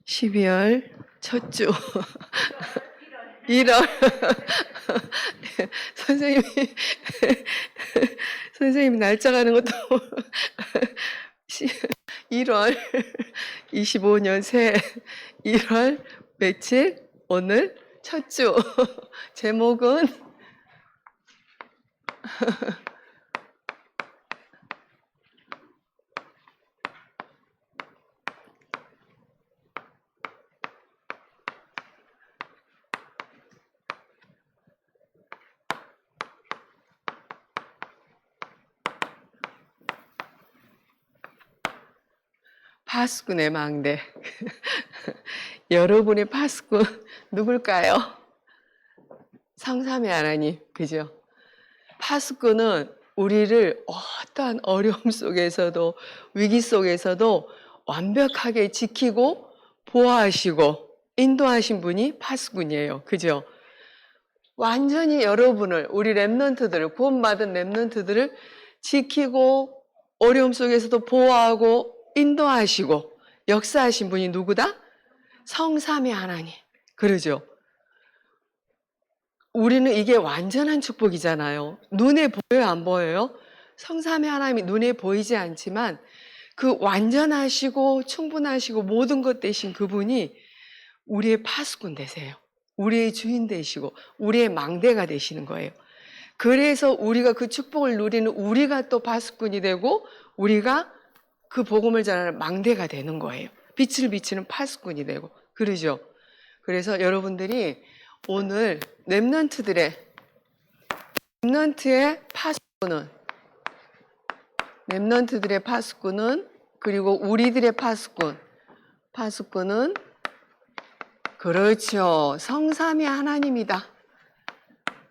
12월 첫 주 1월 선생님이 날짜 가는 것도 1월 25년 새 1월 며칠 오늘 첫 주 제목은 파수꾼의 망대. 여러분의 파수꾼 누굴까요? 성삼위 하나님, 그죠? 파수꾼은 우리를 어떠한 어려움 속에서도 위기 속에서도 완벽하게 지키고 보호하시고 인도하신 분이 파수꾼이에요. 그죠? 완전히 여러분을, 우리 렘넌트들을, 구원받은 렘넌트들을 지키고 어려움 속에서도 보호하고 인도하시고 역사하신 분이 누구다? 성삼위 하나님. 그러죠? 우리는 이게 완전한 축복이잖아요. 눈에 보여요, 안 보여요? 성삼위 하나님이 눈에 보이지 않지만 그 완전하시고 충분하시고 모든 것 되신 그분이 우리의 파수꾼 되세요. 우리의 주인 되시고 우리의 망대가 되시는 거예요. 그래서 우리가 그 축복을 누리는 우리가 또 파수꾼이 되고 우리가 그 복음을 전하는 망대가 되는 거예요. 빛을 비추는 파수꾼이 되고. 그러죠? 그래서 여러분들이 오늘 렘넌트의 파수꾼은 그리고 우리들의 파수꾼은 그렇죠. 성삼위 하나님이다.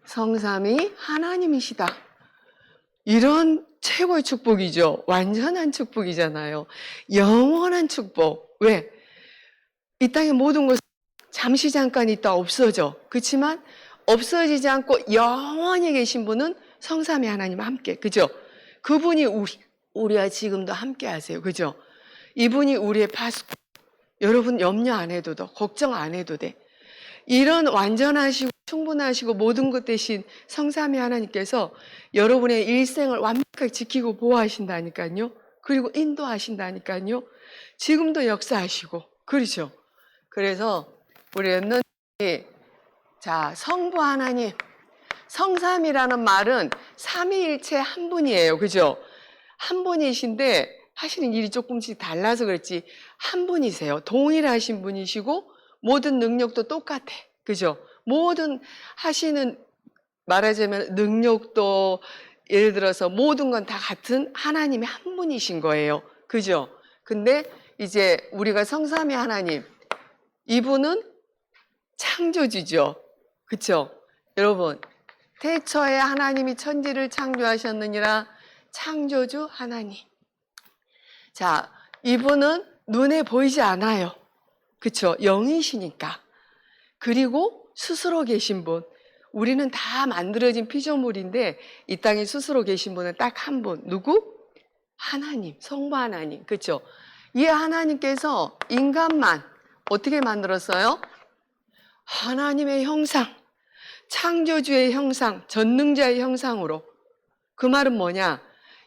성삼위 하나님이시다. 이런 최고의 축복이죠. 완전한 축복이잖아요. 영원한 축복. 왜? 이 땅의 모든 것은 잠시 잠깐 있다 없어져. 그렇지만 없어지지 않고 영원히 계신 분은 성삼위 하나님 함께. 그죠? 그분이 우리와 지금도 함께 하세요. 그죠? 이분이 우리의 파수꾼. 여러분 염려 안 해도 돼. 걱정 안 해도 돼. 이런 완전하시고 충분하시고 모든 것 대신 성삼위 하나님께서 여러분의 일생을 완벽하게 지키고 보호하신다니까요. 그리고 인도하신다니까요. 지금도 역사하시고. 그렇죠? 그래서 우리 렘넌트들이 자, 성부 하나님, 성삼이라는 말은 삼위일체 한 분이에요. 그죠? 한 분이신데 하시는 일이 조금씩 달라서 그렇지 한 분이세요. 동일하신 분이시고 모든 능력도 똑같아. 그죠? 모든 하시는 말하자면 능력도 예를 들어서 모든 건 다 같은 하나님의 한 분이신 거예요. 그죠? 근데 이제 우리가 성삼위 하나님 이분은 창조주죠. 그쵸? 여러분, 태초에 하나님이 천지를 창조하셨느니라 창조주 하나님. 자, 이분은 눈에 보이지 않아요. 그쵸? 영이시니까. 그리고 스스로 계신 분. 우리는 다 만들어진 피조물인데 이 땅에 스스로 계신 분은 딱 한 분. 누구? 하나님, 성부 하나님. 그쵸? 이 하나님께서 인간만 어떻게 만들었어요? 하나님의 형상, 창조주의 형상, 전능자의 형상으로. 그 말은 뭐냐?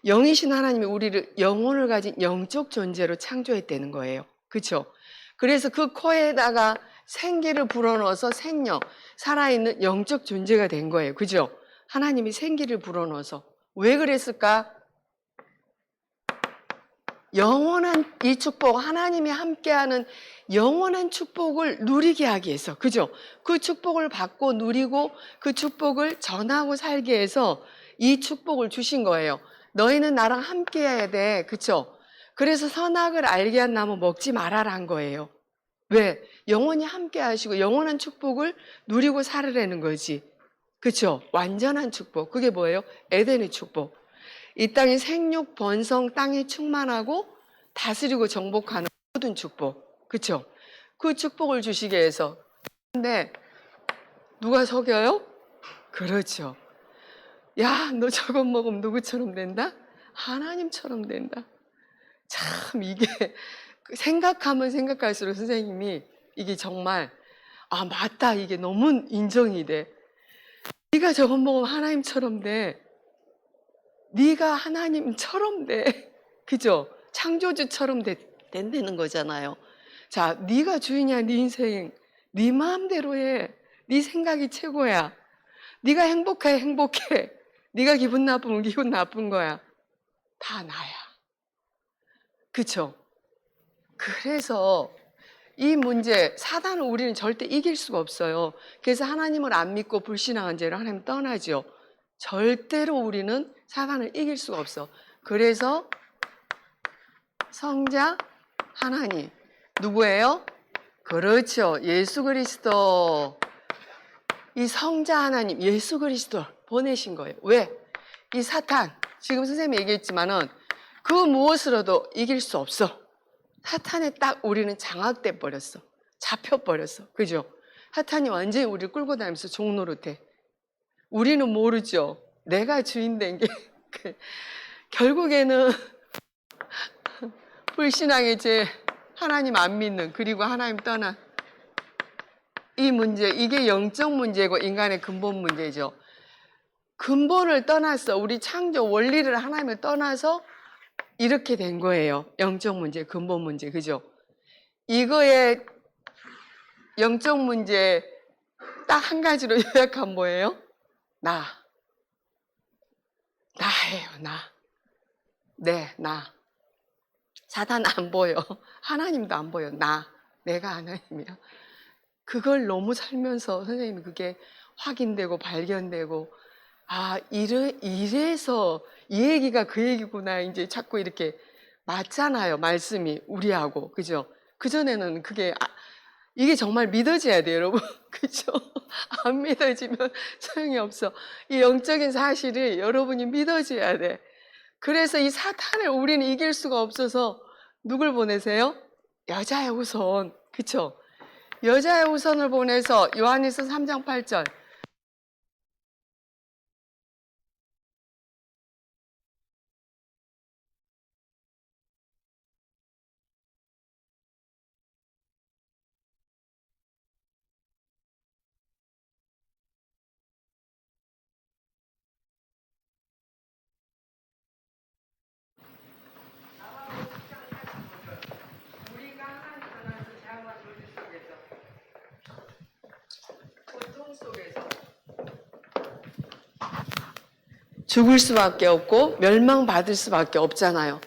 영이신 하나님이 우리를 영혼을 가진 영적 존재로 창조했다는 거예요. 그렇죠? 그래서 그 코에다가 생기를 불어넣어서 생명, 살아있는 영적 존재가 된 거예요. 그죠? 하나님이 생기를 불어넣어서. 왜 그랬을까? 영원한 이 축복, 하나님이 함께하는 영원한 축복을 누리게 하기 위해서. 그죠? 그 축복을 받고 누리고 그 축복을 전하고 살게 해서 이 축복을 주신 거예요. 너희는 나랑 함께해야 돼. 그쵸? 그래서 선악을 알게 한 나무 먹지 말아라 한 거예요. 왜? 영원히 함께 하시고 영원한 축복을 누리고 살으라는 거지. 그쵸? 완전한 축복. 그게 뭐예요? 에덴의 축복. 이 땅이 생육, 번성, 땅이 충만하고 다스리고 정복하는 모든 축복. 그쵸? 그 축복을 주시기 위해서. 근데 누가 속여요? 그렇죠. 야, 너 저것 먹으면 누구처럼 된다? 하나님처럼 된다. 참 이게 생각하면 생각할수록 선생님이 이게 정말 아 맞다 이게 너무 인정이 돼. 네가 저것 먹으면 하나님처럼 돼. 네가 하나님처럼 돼. 그죠? 창조주처럼 된다는 거잖아요. 자, 네가 주인이야. 네 인생 네 마음대로 해. 네 생각이 최고야. 네가 행복해 행복해. 네가 기분 나쁘면 기분 나쁜 거야. 다 나야. 그쵸? 그래서 이 문제, 사단을 우리는 절대 이길 수가 없어요. 그래서 하나님을 안 믿고 불신앙한 죄를 하나님 떠나죠. 절대로 우리는 사단을 이길 수가 없어. 그래서 성자 하나님 누구예요? 그렇죠. 예수 그리스도. 이 성자 하나님 예수 그리스도 보내신 거예요. 왜? 이 사탄 지금 선생님이 얘기했지만은 그 무엇으로도 이길 수 없어. 사탄에 딱 우리는 장악돼 버렸어. 잡혀 버렸어. 그죠? 사탄이 완전히 우리를 끌고 다니면서 종노릇해. 우리는 모르죠. 내가 주인 된 게 결국에는 불신앙의 죄, 하나님 안 믿는, 그리고 하나님 떠난 이 문제, 이게 영적 문제고 인간의 근본 문제죠. 근본을 떠났어. 우리 창조 원리를 하나님을 떠나서 이렇게 된 거예요. 영적 문제, 근본 문제. 그죠? 이거의 영적 문제 딱 한 가지로 요약하면 뭐예요? 나. 나예요, 나. 네, 나. 사단 안 보여. 하나님도 안 보여. 나. 내가 하나님이야. 그걸 너무 살면서 선생님이 그게 확인되고 발견되고 아, 이래서 이 얘기가 그 얘기구나. 이제 자꾸 이렇게 맞잖아요. 말씀이 우리하고. 그죠? 그전에는 그게 이게 정말 믿어져야 돼요, 여러분. 그죠? 안 믿어지면 소용이 없어. 이 영적인 사실이 여러분이 믿어져야 돼. 그래서 이 사탄을 우리는 이길 수가 없어서 누굴 보내세요? 여자의 후손. 그쵸? 여자의 후손을 보내서 요한일서 3장 8절. 우리가 하나님 안에서 자유와 조주 속에서 고통 속에서 죽을 수밖에 없고 멸망받을 수밖에 없잖아요.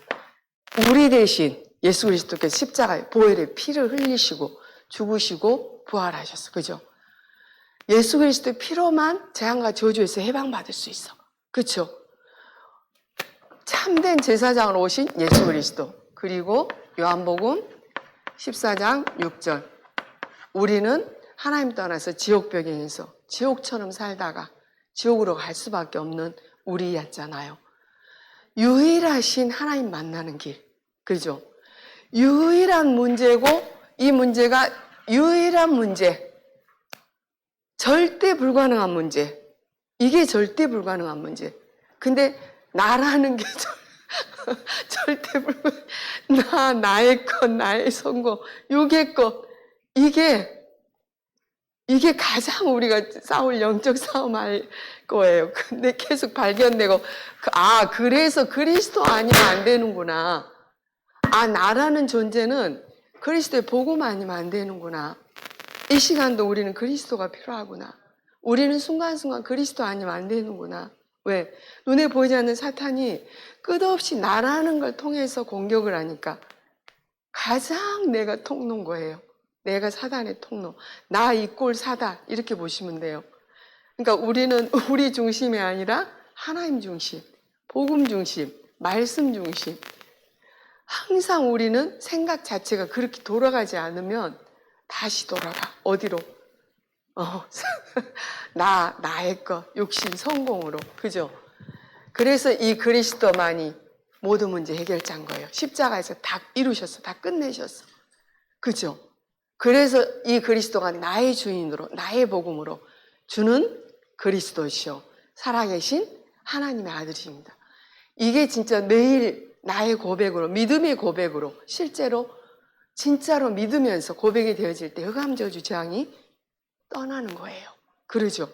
우리 대신 예수 그리스도께서 십자가에 보혈의 피를 흘리시고 죽으시고 부활하셨어. 그죠? 예수 그리스도의 피로만 재앙과 저주에서 해방받을 수 있어. 그렇죠? 참된 제사장으로 오신 예수 그리스도. 그리고 요한복음 14장 6절. 우리는 하나님 떠나서 지옥벽에서 지옥처럼 살다가 지옥으로 갈 수밖에 없는 우리였잖아요. 유일하신 하나님 만나는 길. 그죠? 유일한 문제고 이 문제가 유일한 문제. 절대 불가능한 문제. 이게 절대 불가능한 문제. 근데 나라는 게 절대 불가능. 나의 것, 나의 성공, 육의 것. 이게 가장 우리가 싸울 영적 싸움 할 거예요. 근데 계속 발견되고, 그래서 그리스도 아니면 안 되는구나. 나라는 존재는 그리스도의 복음 아니면 안 되는구나. 이 시간도 우리는 그리스도가 필요하구나. 우리는 순간순간 그리스도 아니면 안 되는구나. 왜? 눈에 보이지 않는 사탄이 끝없이 나라는 걸 통해서 공격을 하니까 가장 내가 통로인 거예요. 내가 사단의 통로. 나 이꼴 사단. 이렇게 보시면 돼요. 그러니까 우리는 우리 중심이 아니라 하나님 중심, 복음 중심, 말씀 중심. 항상 우리는 생각 자체가 그렇게 돌아가지 않으면 다시 돌아가. 어디로? 나의 것, 욕심, 성공으로. 그죠? 그래서 이 그리스도만이 모든 문제 해결자인 거예요. 십자가에서 다 이루셨어. 다 끝내셨어. 그죠? 그래서 이 그리스도가 나의 주인으로, 나의 복음으로 주는 그리스도시요. 살아계신 하나님의 아들이십니다. 이게 진짜 매일 나의 고백으로, 믿음의 고백으로 실제로 진짜로 믿으면서 고백이 되어질 때 흑암 저주 재앙이 떠나는 거예요. 그러죠?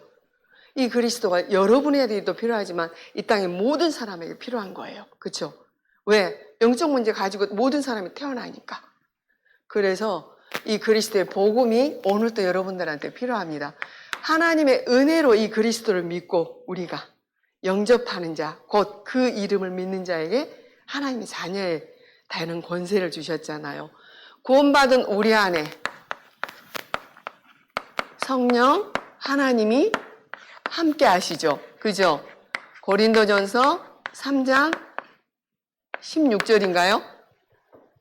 이 그리스도가 여러분에게도 필요하지만 이 땅의 모든 사람에게 필요한 거예요. 그렇죠? 왜? 영적 문제 가지고 모든 사람이 태어나니까. 그래서 이 그리스도의 복음이 오늘도 여러분들한테 필요합니다. 하나님의 은혜로 이 그리스도를 믿고 우리가 영접하는 자, 곧 그 이름을 믿는 자에게 하나님의 자녀의 되는 권세를 주셨잖아요. 구원받은 우리 안에 성령 하나님이 함께 하시죠. 그죠? 고린도전서 3장 16절인가요?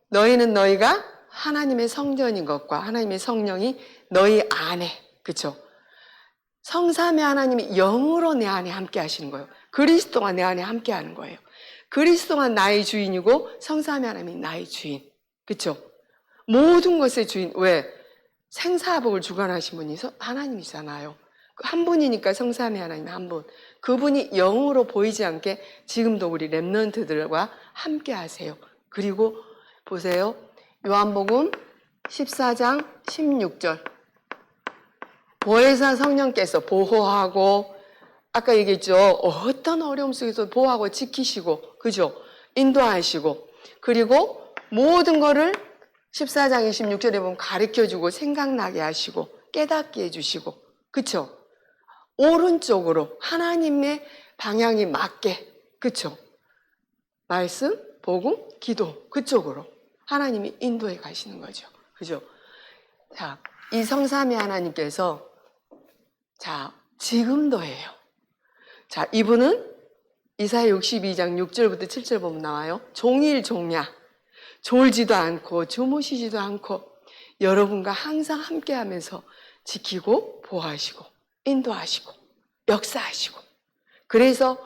너희는 너희가 하나님의 성전인 것과 하나님의 성령이 너희 안에, 그쵸? 성삼위 하나님이 영으로 내 안에 함께 하시는 거예요. 그리스도가 내 안에 함께 하는 거예요. 그리스도가 나의 주인이고 성삼위 하나님이 나의 주인. 그쵸? 모든 것의 주인. 왜? 생사복을 주관하신 분이 하나님이잖아요. 한 분이니까 성삼위 하나님 한 분. 그분이 영으로 보이지 않게 지금도 우리 렘넌트들과 함께 하세요. 그리고 보세요. 요한복음 14장 16절. 보혜사 성령께서 보호하고, 아까 얘기했죠. 어떤 어려움 속에서 보호하고 지키시고, 그죠? 인도하시고, 그리고 모든 거를 14장 26절에 보면 가르쳐주고 생각나게 하시고 깨닫게 해주시고, 그쵸? 오른쪽으로 하나님의 방향이 맞게, 그쵸? 말씀, 복음, 기도, 그쪽으로 하나님이 인도해 가시는 거죠. 그죠? 자, 이 성삼위 하나님께서 자, 지금도예요. 자, 이분은 이사야 62장 6절부터 7절 보면 나와요. 종일 종야, 졸지도 않고 주무시지도 않고 여러분과 항상 함께하면서 지키고 보호하시고 인도하시고 역사하시고. 그래서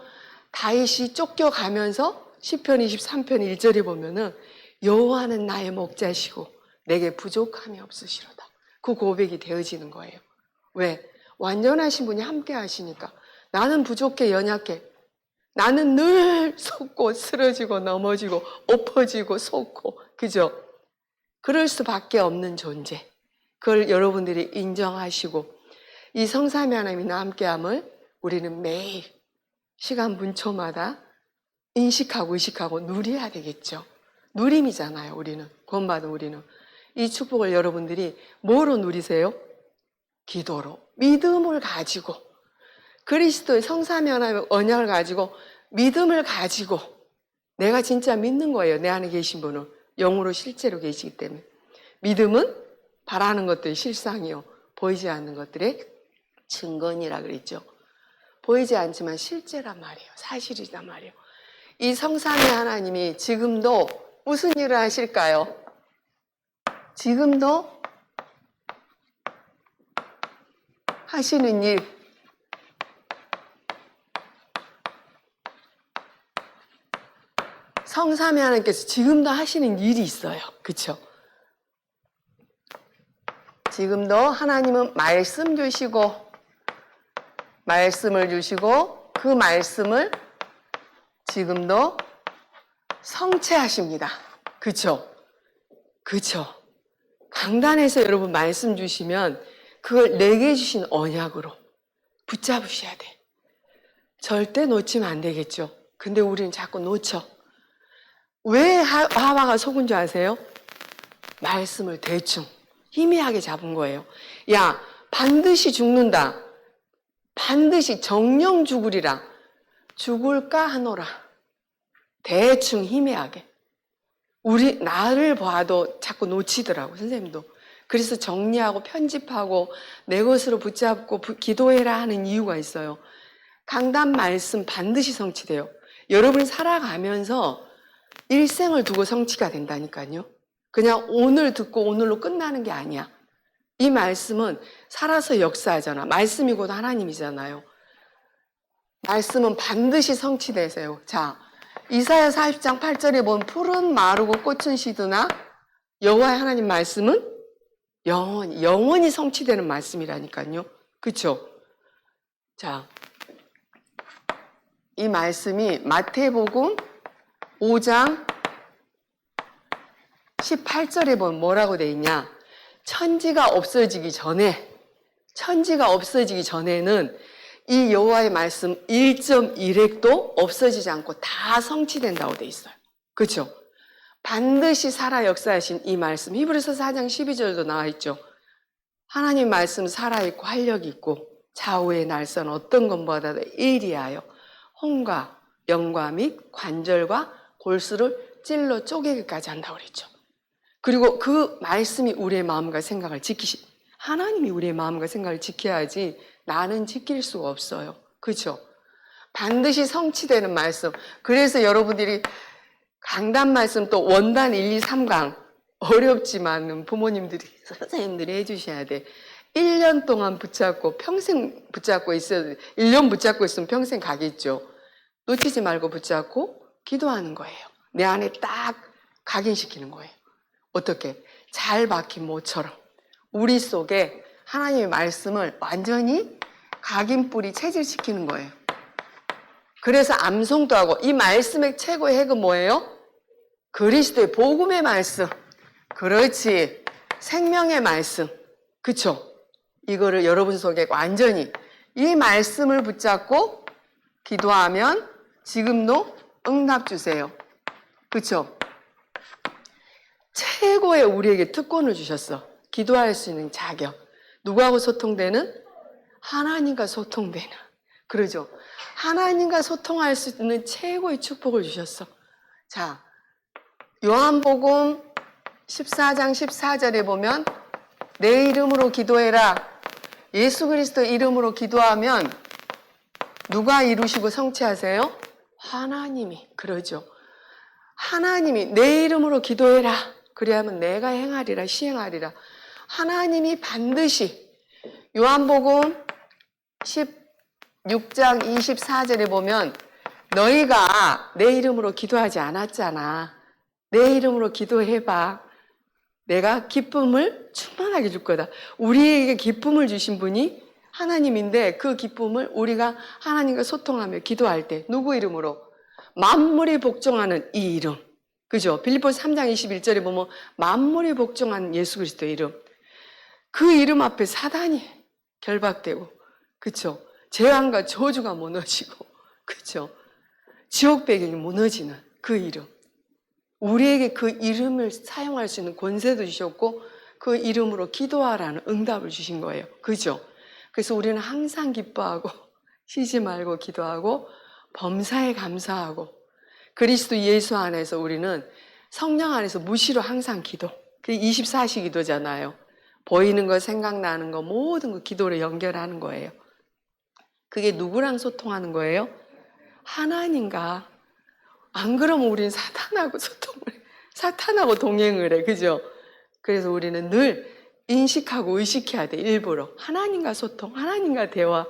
다윗이 쫓겨가면서 시편 23편 1절에 보면은 여호와는 나의 목자시고 내게 부족함이 없으시로다. 그 고백이 되어지는 거예요. 왜? 완전하신 분이 함께 하시니까. 나는 부족해, 연약해. 나는 늘 속고 쓰러지고 넘어지고 엎어지고 속고, 그죠? 그럴 수밖에 없는 존재. 그걸 여러분들이 인정하시고 이 성삼위 하나님이나 함께함을 우리는 매일 시간 분초마다 인식하고 의식하고 누려야 되겠죠. 누림이잖아요. 우리는, 구원받은 우리는. 이 축복을 여러분들이 뭐로 누리세요? 기도로, 믿음을 가지고, 그리스도의 성삼위 하나님의 언약을 가지고, 믿음을 가지고, 내가 진짜 믿는 거예요. 내 안에 계신 분은 영으로 실제로 계시기 때문에. 믿음은 바라는 것들의 실상이요, 보이지 않는 것들의 증거니라 그랬죠. 보이지 않지만 실제란 말이에요. 사실이란 말이에요. 이 성삼위 하나님이 지금도 무슨 일을 하실까요? 지금도 하시는 일. 성삼위 하나님께서 지금도 하시는 일이 있어요. 그렇죠? 지금도 하나님은 말씀 주시고 말씀을 주시고 그 말씀을 지금도 성취하십니다. 그렇죠? 그렇죠? 강단에서 여러분 말씀 주시면 그걸 내게 주신 언약으로 붙잡으셔야 돼. 절대 놓치면 안 되겠죠. 근데 우리는 자꾸 놓쳐. 왜 하와가 속은 줄 아세요? 말씀을 대충 희미하게 잡은 거예요. 야, 반드시 죽는다. 반드시 정령 죽으리라. 죽을까 하노라. 대충 희미하게. 나를 봐도 자꾸 놓치더라고, 선생님도. 그래서 정리하고 편집하고 내 것으로 붙잡고 기도해라 하는 이유가 있어요. 강단 말씀 반드시 성취돼요. 여러분이 살아가면서 일생을 두고 성취가 된다니까요. 그냥 오늘 듣고 오늘로 끝나는 게 아니야. 이 말씀은 살아서 역사하잖아. 말씀이 곧 하나님이잖아요. 말씀은 반드시 성취되세요. 자, 이사야 40장 8절에 보면 푸른 마르고 꽃은 시드나 여호와의 하나님 말씀은 영원히 성취되는 말씀이라니까요. 그렇죠? 자, 이 말씀이 마태복음 5장 18절에 보면 뭐라고 돼 있냐? 천지가 없어지기 전에는 이 여호와의 말씀 1.1획도 없어지지 않고 다 성취된다고 돼 있어요. 그렇죠? 반드시 살아 역사하신 이 말씀, 히브리서 4장 12절도 나와 있죠. 하나님 말씀 살아있고 활력이 있고 좌우의 날선 어떤 것보다도 예리하여 혼과 영과 및 관절과 골수를 찔러 쪼개기까지 한다고 그랬죠. 그리고 그 말씀이 우리의 마음과 생각을 하나님이 우리의 마음과 생각을 지켜야지 나는 지킬 수가 없어요. 그렇죠? 반드시 성취되는 말씀. 그래서 여러분들이 강단 말씀 또 원단 1, 2, 3강 어렵지만 부모님들이 선생님들이 해주셔야 돼. 1년 동안 붙잡고 평생 붙잡고 있어야 돼. 1년 붙잡고 있으면 평생 가겠죠. 놓치지 말고 붙잡고 기도하는 거예요. 내 안에 딱 각인시키는 거예요. 어떻게? 잘 박힌 모처럼 우리 속에 하나님의 말씀을 완전히 각인뿌리 체질시키는 거예요. 그래서 암송도 하고 이 말씀의 최고의 핵은 뭐예요? 그리스도의 복음의 말씀. 그렇지. 생명의 말씀. 그쵸? 이거를 여러분 속에 완전히 이 말씀을 붙잡고 기도하면 지금도 응답 주세요. 그쵸? 최고의 우리에게 특권을 주셨어. 기도할 수 있는 자격. 누구하고 소통되는? 하나님과 소통되는. 그러죠? 하나님과 소통할 수 있는 최고의 축복을 주셨어. 자, 요한복음 14장 14절에 보면 내 이름으로 기도해라. 예수 그리스도 이름으로 기도하면 누가 이루시고 성취하세요? 하나님이. 그러죠. 하나님이 내 이름으로 기도해라. 그래야만 내가 행하리라, 시행하리라. 하나님이 반드시 요한복음 16장 24절에 보면 너희가 내 이름으로 기도하지 않았잖아. 내 이름으로 기도해봐. 내가 기쁨을 충만하게 줄 거다. 우리에게 기쁨을 주신 분이 하나님인데 그 기쁨을 우리가 하나님과 소통하며 기도할 때 누구 이름으로? 만물이 복종하는 이 이름. 그죠? 빌립보서 3장 21절에 보면 만물이 복종하는 예수 그리스도의 이름. 그 이름 앞에 사단이 결박되고, 그쵸? 재앙과 저주가 무너지고, 그쵸? 지옥 배경이 무너지는 그 이름. 우리에게 그 이름을 사용할 수 있는 권세도 주셨고 그 이름으로 기도하라는 응답을 주신 거예요. 그죠? 그래서 우리는 항상 기뻐하고 쉬지 말고 기도하고 범사에 감사하고 그리스도 예수 안에서 우리는 성령 안에서 무시로 항상 기도. 그게 24시 기도잖아요. 보이는 거, 생각나는 거, 모든 거 기도로 연결하는 거예요. 그게 누구랑 소통하는 거예요? 하나님과. 안 그러면 우리는 사탄하고 동행을 해. 그죠? 그래서 우리는 늘 인식하고 의식해야 돼. 일부러. 하나님과 소통, 하나님과 대화.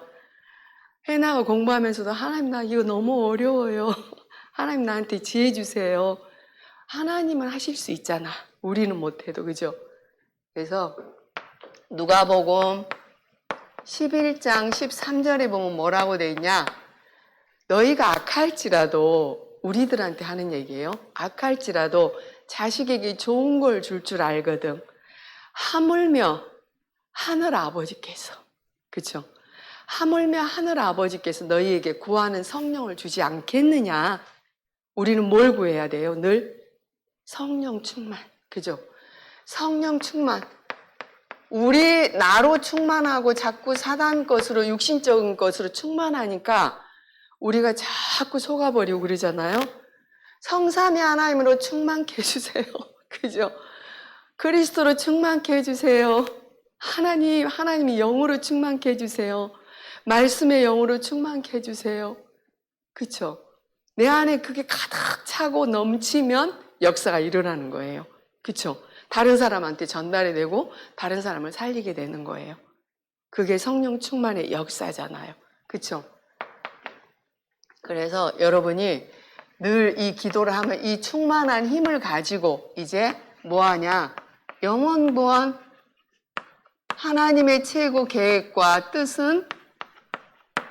해나가 공부하면서도 하나님 나 이거 너무 어려워요. 하나님 나한테 지혜 주세요. 하나님은 하실 수 있잖아. 우리는 못해도. 그죠? 그래서 누가복음 11장 13절에 보면 뭐라고 돼 있냐? 너희가 악할지라도 우리들한테 하는 얘기예요. 악할지라도 자식에게 좋은 걸 줄 줄 알거든. 하물며 하늘 아버지께서, 그쵸? 하물며 하늘 아버지께서 너희에게 구하는 성령을 주지 않겠느냐? 우리는 뭘 구해야 돼요? 늘 성령 충만. 그죠? 성령 충만. 우리 나로 충만하고 자꾸 사단 것으로 육신적인 것으로 충만하니까 우리가 자꾸 속아버리고 그러잖아요. 성삼위 하나님으로 충만케 해주세요. 그죠? 그리스도로 충만케 해주세요. 하나님이 영으로 충만케 해주세요. 말씀의 영으로 충만케 해주세요. 그쵸? 내 안에 그게 가득 차고 넘치면 역사가 일어나는 거예요. 그쵸? 다른 사람한테 전달이 되고 다른 사람을 살리게 되는 거예요. 그게 성령 충만의 역사잖아요. 그쵸? 그래서 여러분이 늘 이 기도를 하면 이 충만한 힘을 가지고 이제 뭐 하냐? 영원부원 하나님의 최고 계획과 뜻은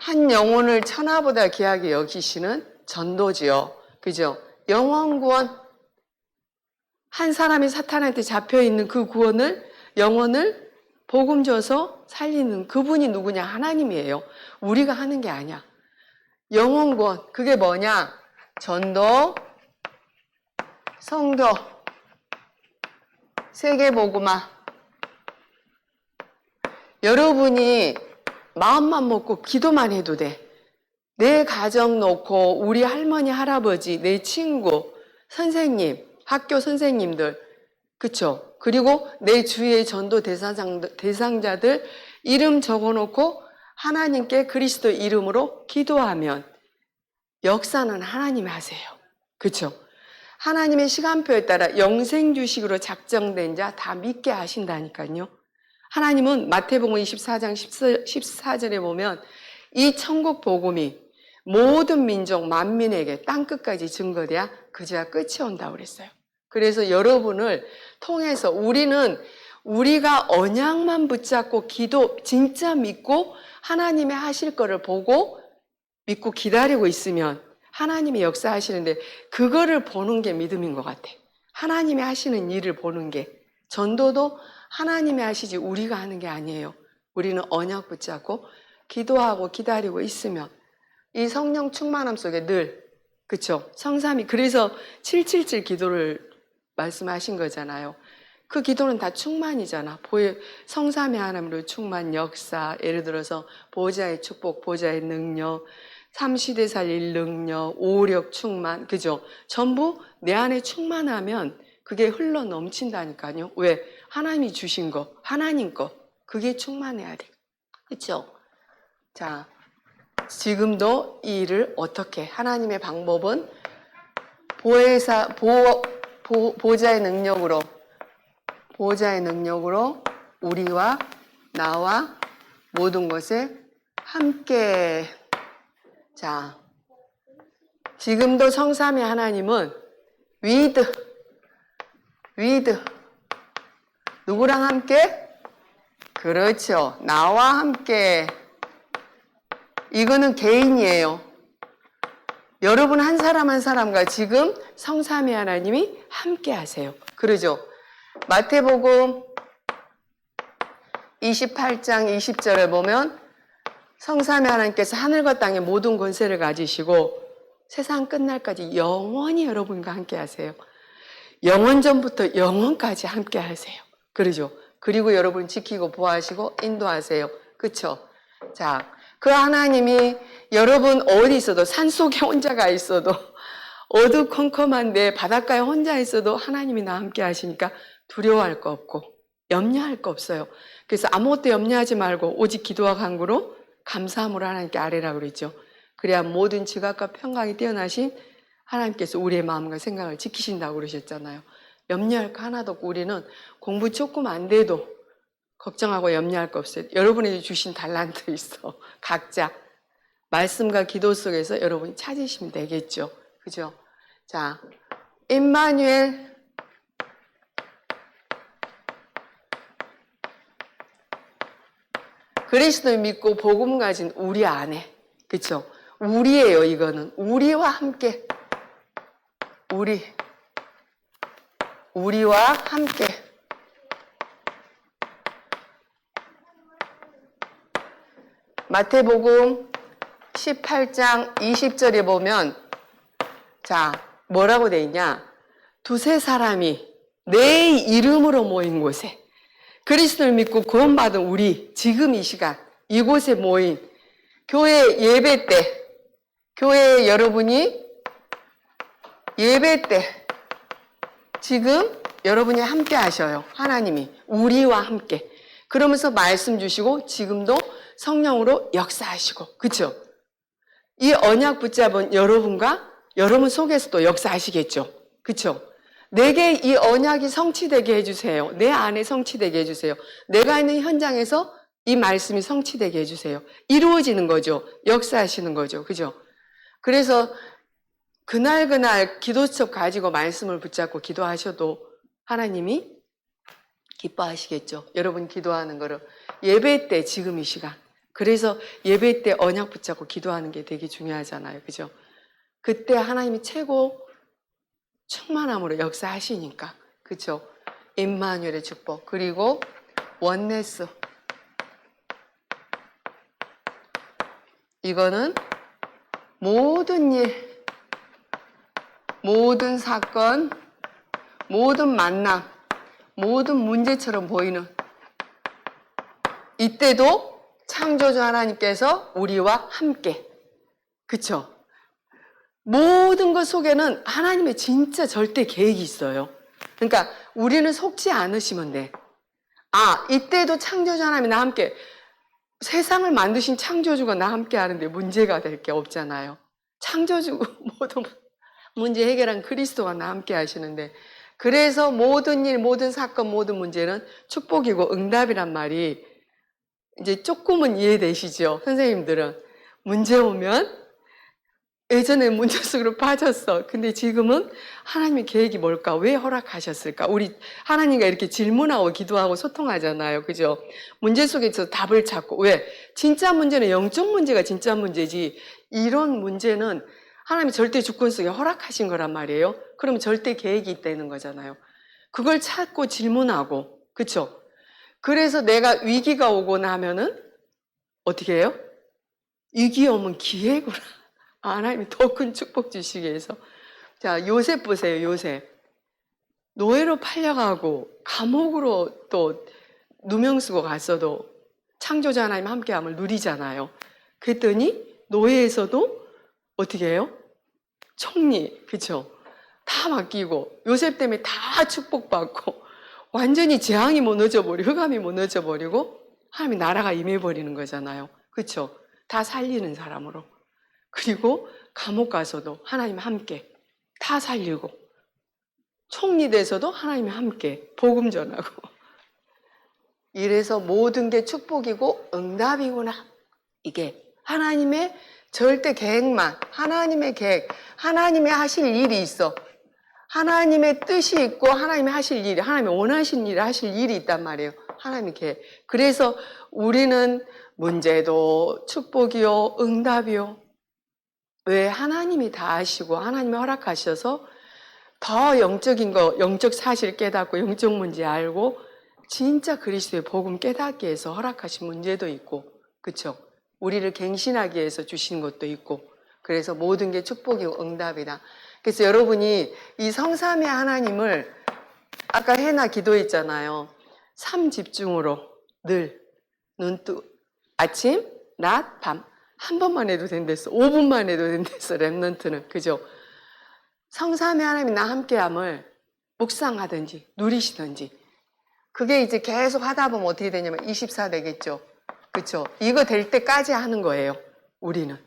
한 영혼을 천하보다 귀하게 여기시는 전도지요. 그죠? 영원구원. 한 사람이 사탄한테 잡혀있는 그 구원을, 영혼을 복음 줘서 살리는 그분이 누구냐? 하나님이에요. 우리가 하는 게 아니야. 영혼 구원, 그게 뭐냐? 전도, 성도, 세계복음화. 여러분이 마음만 먹고 기도만 해도 돼. 내 가정 놓고 우리 할머니, 할아버지, 내 친구, 선생님, 학교 선생님들, 그쵸? 그리고 내 주위의 전도 대상자들 이름 적어놓고 하나님께 그리스도 이름으로 기도하면 역사는 하나님이 하세요. 그쵸? 하나님의 시간표에 따라 영생 주식으로 작정된 자 다 믿게 하신다니까요. 하나님은 마태복음 24장 14절에 보면 이 천국 복음이 모든 민족 만민에게 땅끝까지 증거돼야 그제야 끝이 온다고 그랬어요. 그래서 여러분을 통해서 우리가 언약만 붙잡고 기도 진짜 믿고 하나님의 하실 거를 보고 믿고 기다리고 있으면 하나님이 역사하시는데 그거를 보는 게 믿음인 것 같아. 하나님이 하시는 일을 보는 게. 전도도 하나님이 하시지 우리가 하는 게 아니에요. 우리는 언약 붙잡고 기도하고 기다리고 있으면 이 성령 충만함 속에 늘, 그쵸? 성삼위, 그래서 777 기도를 말씀하신 거잖아요. 그 기도는 다 충만이잖아. 성삼위 하나님으로 충만, 역사, 예를 들어서 보좌의 축복, 보좌의 능력, 삼시대 살릴 능력, 오력 충만, 그죠? 전부 내 안에 충만하면 그게 흘러 넘친다니까요. 왜? 하나님이 주신 거, 하나님 거, 그게 충만해야 돼. 그쵸? 자, 지금도 이 일을 어떻게? 하나님의 방법은 보좌의 능력으로 우리와 나와 모든 것에 함께. 자, 지금도 성삼위 하나님은 with 누구랑 함께? 그렇죠. 나와 함께. 이거는 개인이에요. 여러분 한 사람 한 사람과 지금 성삼위 하나님이 함께 하세요. 그러죠. 마태복음 28장 20절에 보면 성삼위 하나님께서 하늘과 땅의 모든 권세를 가지시고 세상 끝날까지 영원히 여러분과 함께 하세요. 영원전부터 영원까지 함께 하세요. 그러죠. 그리고 여러분 지키고 보호하시고 인도하세요. 그쵸? 자, 그 하나님이 여러분 어디 있어도 산속에 혼자가 있어도 어두컴컴한데 바닷가에 혼자 있어도 하나님이 나와 함께 하시니까 두려워할 거 없고 염려할 거 없어요. 그래서 아무것도 염려하지 말고 오직 기도와 간구로 감사함으로 하나님께 아뢰라고 그랬죠. 그래야 모든 지각과 평강이 뛰어나신 하나님께서 우리의 마음과 생각을 지키신다고 그러셨잖아요. 염려할 거 하나도 없고 우리는 공부 조금 안 돼도 걱정하고 염려할 거 없어요. 여러분에게 주신 달란트 있어. 각자 말씀과 기도 속에서 여러분이 찾으시면 되겠죠. 그죠? 자, 임마누엘. 그리스도를 믿고 복음 가진 우리 안에, 그쵸? 우리예요. 이거는 우리와 함께, 우리와 함께. 마태복음 18장 20절에 보면 자, 뭐라고 돼 있냐? 두세 사람이 내 이름으로 모인 곳에 그리스도를 믿고 구원받은 우리 지금 이 시간 이곳에 모인 교회 예배 때, 교회 여러분이 예배 때 지금 여러분이 함께 하셔요. 하나님이 우리와 함께. 그러면서 말씀 주시고 지금도 성령으로 역사하시고, 그렇죠? 이 언약 붙잡은 여러분과 여러분 속에서도 역사하시겠죠. 그렇죠? 내게 이 언약이 성취되게 해주세요. 내 안에 성취되게 해주세요. 내가 있는 현장에서 이 말씀이 성취되게 해주세요. 이루어지는 거죠. 역사하시는 거죠. 그죠? 그래서 그날 기도첩 가지고 말씀을 붙잡고 기도하셔도 하나님이 기뻐하시겠죠. 여러분 기도하는 거를 예배 때 지금 이 시간. 그래서 예배 때 언약 붙잡고 기도하는 게 되게 중요하잖아요. 그죠? 그때 하나님이 최고 충만함으로 역사하시니까. 그쵸? 임마누엘의 축복. 그리고 원네스. 이거는 모든 일, 모든 사건, 모든 만남, 모든 문제처럼 보이는, 이때도 창조주 하나님께서 우리와 함께, 그쵸? 모든 것 속에는 하나님의 진짜 절대 계획이 있어요. 그러니까 우리는 속지 않으시면 돼. 아, 이때도 창조주 하나님이 나와 함께, 세상을 만드신 창조주가 나와 함께 하는데 문제가 될 게 없잖아요. 창조주 모든 문제 해결한 그리스도가 나와 함께 하시는데, 그래서 모든 일, 모든 사건, 모든 문제는 축복이고 응답이란 말이 이제 조금은 이해되시죠? 선생님들은 문제 오면 예전에 문제 속으로 빠졌어. 근데 지금은 하나님의 계획이 뭘까? 왜 허락하셨을까? 우리 하나님과 이렇게 질문하고 기도하고 소통하잖아요. 그죠? 문제 속에서 답을 찾고. 왜? 진짜 문제는 영적 문제가 진짜 문제지. 이런 문제는 하나님이 절대 주권 속에 허락하신 거란 말이에요. 그러면 절대 계획이 있다는 거잖아요. 그걸 찾고 질문하고. 그쵸? 그래서 내가 위기가 오고 나면은 어떻게 해요? 위기 오면 기회구나. 하나님이 더 큰 축복 주시기 위해서. 자, 요셉 보세요, 요셉. 노예로 팔려가고 감옥으로 또 누명 쓰고 갔어도 창조자 하나님 함께함을 누리잖아요. 그랬더니 노예에서도 어떻게 해요? 총리, 그쵸? 다 맡기고 요셉 때문에 다 축복받고 완전히 재앙이 무너져버리고 흑암이 무너져버리고 하나님이 나라가 임해버리는 거잖아요. 그쵸? 다 살리는 사람으로. 그리고 감옥 가서도 하나님 함께 다 살리고 총리 돼서도 하나님이 함께 복음 전하고 이래서 모든 게 축복이고 응답이구나. 이게 하나님의 절대 계획만, 하나님의 계획, 하나님의 하실 일이 있어. 하나님의 뜻이 있고 하나님이 하실 일이, 하나님이 원하신 일을 하실 일이 있단 말이에요. 하나님의 계획. 그래서 우리는 문제도 축복이요, 응답이요. 왜? 하나님이 다 아시고 하나님이 허락하셔서 더 영적인 거, 영적 사실 깨닫고 영적 문제 알고 진짜 그리스도의 복음 깨닫기 위해서 허락하신 문제도 있고, 그쵸? 우리를 갱신하기 위해서 주신 것도 있고, 그래서 모든 게 축복이고 응답이다. 그래서 여러분이 이 성삼위 하나님을 아까 해나 기도했잖아요. 삶 집중으로 늘 눈뜨 아침, 낮, 밤 한 번만 해도 된댔어. 5분만 해도 된댔어. 랩넌트는. 그죠? 성삼위 하나님이 나 함께함을 묵상하든지 누리시든지 그게 이제 계속 하다 보면 어떻게 되냐면 24 되겠죠. 그쵸? 이거 될 때까지 하는 거예요. 우리는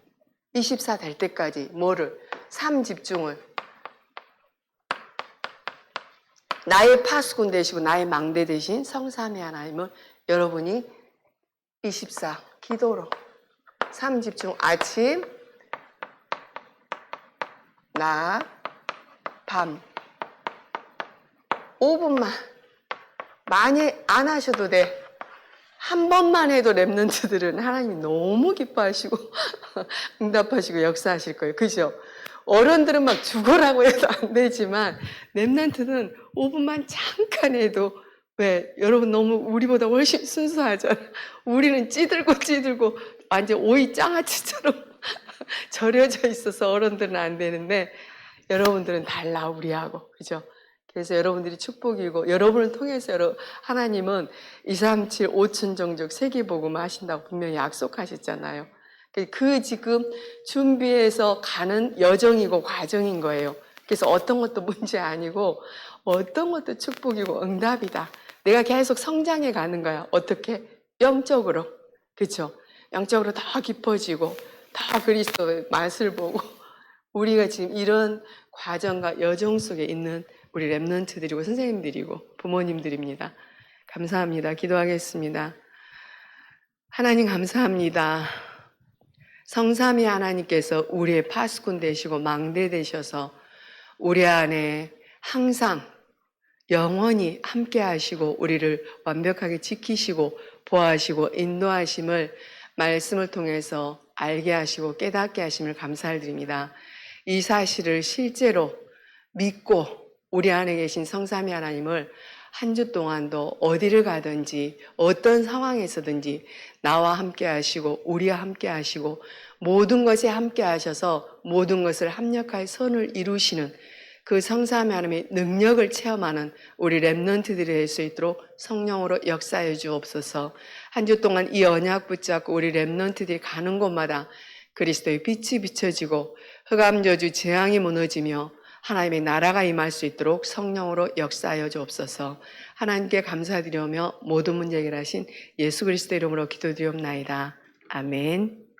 24 될 때까지 뭐를? 삶 집중을 나의 파수꾼 되시고 나의 망대 되신 성삼위 하나님을 여러분이 24 기도로 삶 집중 아침, 낮, 밤 5분만 많이 안 하셔도 돼. 한 번만 해도 랩런트들은 하나님이 너무 기뻐하시고 응답하시고 역사하실 거예요. 그죠? 어른들은 막 죽어라고 해도 안 되지만 랩런트는 5분만 잠깐 해도 왜? 여러분 너무 우리보다 훨씬 순수하잖아. 우리는 찌들고 완전 오이 장아찌처럼 절여져 있어서 어른들은 안 되는데 여러분들은 달라 우리하고. 그죠? 그래서 여러분들이 축복이고 여러분을 통해서 하나님은 237 5천 종족 세계복음 하신다고 분명히 약속하셨잖아요. 그 지금 준비해서 가는 여정이고 과정인 거예요. 그래서 어떤 것도 문제 아니고 어떤 것도 축복이고 응답이다. 내가 계속 성장해 가는 거야. 어떻게? 영적으로. 그렇죠? 영적으로 더 깊어지고 더 그리스도의 맛을 보고 우리가 지금 이런 과정과 여정 속에 있는 우리 랩런트들이고 선생님들이고 부모님들입니다. 감사합니다. 기도하겠습니다. 하나님 감사합니다. 성삼위 하나님께서 우리의 파수꾼 되시고 망대 되셔서 우리 안에 항상 영원히 함께 하시고 우리를 완벽하게 지키시고 보호하시고 인도하심을 말씀을 통해서 알게 하시고 깨닫게 하심을 감사를 드립니다. 이 사실을 실제로 믿고 우리 안에 계신 성삼위 하나님을 한 주 동안도 어디를 가든지 어떤 상황에서든지 나와 함께 하시고 우리와 함께 하시고 모든 것에 함께 하셔서 모든 것을 합력할 선을 이루시는 그 성삼위 하나님의 능력을 체험하는 우리 렘넌트들이 될 수 있도록 성령으로 역사해 주옵소서. 한 주 동안 이 언약 붙잡고 우리 렘넌트들이 가는 곳마다 그리스도의 빛이 비춰지고 흑암 저주 재앙이 무너지며 하나님의 나라가 임할 수 있도록 성령으로 역사하여 주옵소서. 하나님께 감사드리며 모든 문제 해결하신 예수 그리스도 이름으로 기도드리옵나이다. 아멘.